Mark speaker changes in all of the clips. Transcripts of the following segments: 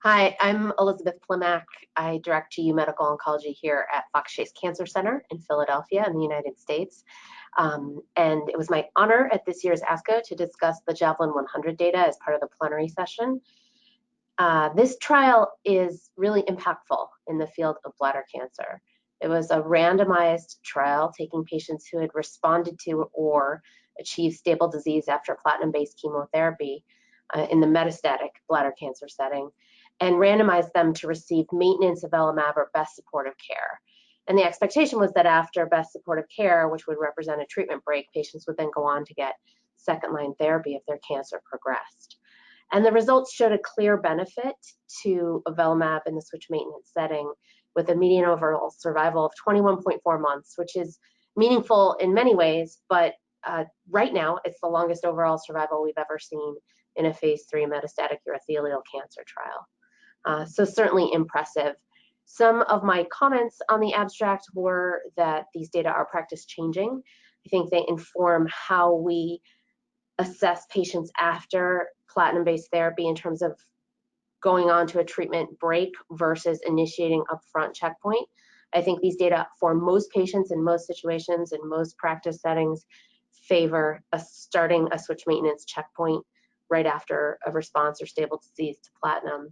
Speaker 1: Hi, I'm Elizabeth Plimack. I direct GU Medical Oncology here at Fox Chase Cancer Center in Philadelphia in the United States. And it was my honor at this year's ASCO to discuss the JAVELIN 100 data as part of the plenary session. This trial is really impactful in the field of bladder cancer. It was a randomized trial taking patients who had responded to or achieved stable disease after platinum-based chemotherapy in the metastatic bladder cancer setting, and randomized them to receive maintenance of avelumab or best supportive care. And the expectation was that after best supportive care, which would represent a treatment break, patients would then go on to get second-line therapy if their cancer progressed. And the results showed a clear benefit to avelumab in the switch maintenance setting, with a median overall survival of 21.4 months, which is meaningful in many ways, but right now it's the longest overall survival we've ever seen in a phase 3 metastatic urothelial cancer trial. So certainly impressive. Some of my comments on the abstract were that these data are practice changing. I think they inform how we assess patients after platinum-based therapy in terms of going on to a treatment break versus initiating upfront checkpoint. I think these data for most patients in most situations in most practice settings favor starting a switch maintenance checkpoint right after a response or stable disease to platinum.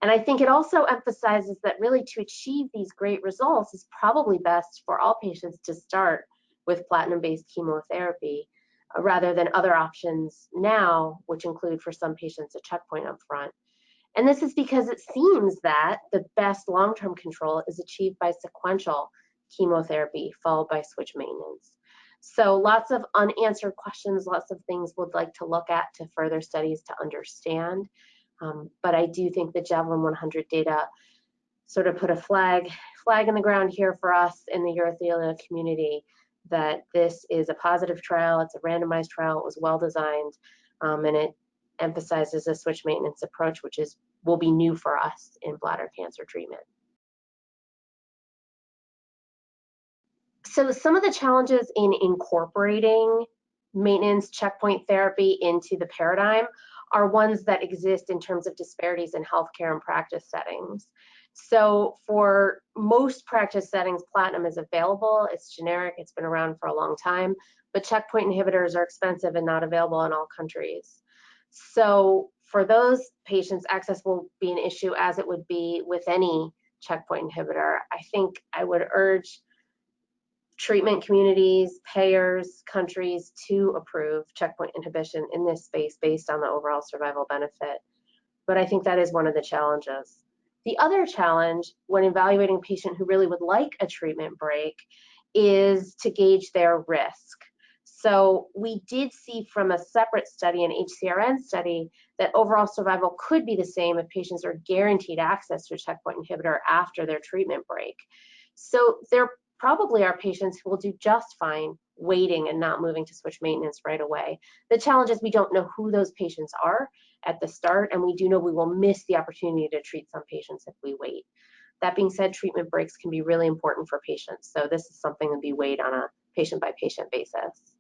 Speaker 1: And I think it also emphasizes that really to achieve these great results is probably best for all patients to start with platinum-based chemotherapy rather than other options now, which include for some patients a checkpoint up front. And this is because it seems that the best long-term control is achieved by sequential chemotherapy followed by switch maintenance. So lots of unanswered questions, lots of things we'd like to look at to further studies to understand. But I do think the JAVELIN 100 data sort of put a flag in the ground here for us in the urothelial community that this is a positive trial, it's a randomized trial, it was well designed, and it emphasizes a switch maintenance approach, which will be new for us in bladder cancer treatment. So some of the challenges in incorporating maintenance checkpoint therapy into the paradigm are ones that exist in terms of disparities in healthcare and practice settings. So for most practice settings, platinum is available, it's generic, it's been around for a long time, but checkpoint inhibitors are expensive and not available in all countries. So for those patients, access will be an issue as it would be with any checkpoint inhibitor. I think I would urge treatment communities, payers, countries to approve checkpoint inhibition in this space based on the overall survival benefit. But I think that is one of the challenges. The other challenge when evaluating a patient who really would like a treatment break is to gauge their risk. So we did see from a separate study, an HCRN study, that overall survival could be the same if patients are guaranteed access to a checkpoint inhibitor after their treatment break. So there probably are patients who will do just fine waiting and not moving to switch maintenance right away. The challenge is we don't know who those patients are at the start, and we do know we will miss the opportunity to treat some patients if we wait. That being said, treatment breaks can be really important for patients, so this is something to be weighed on a patient-by-patient basis.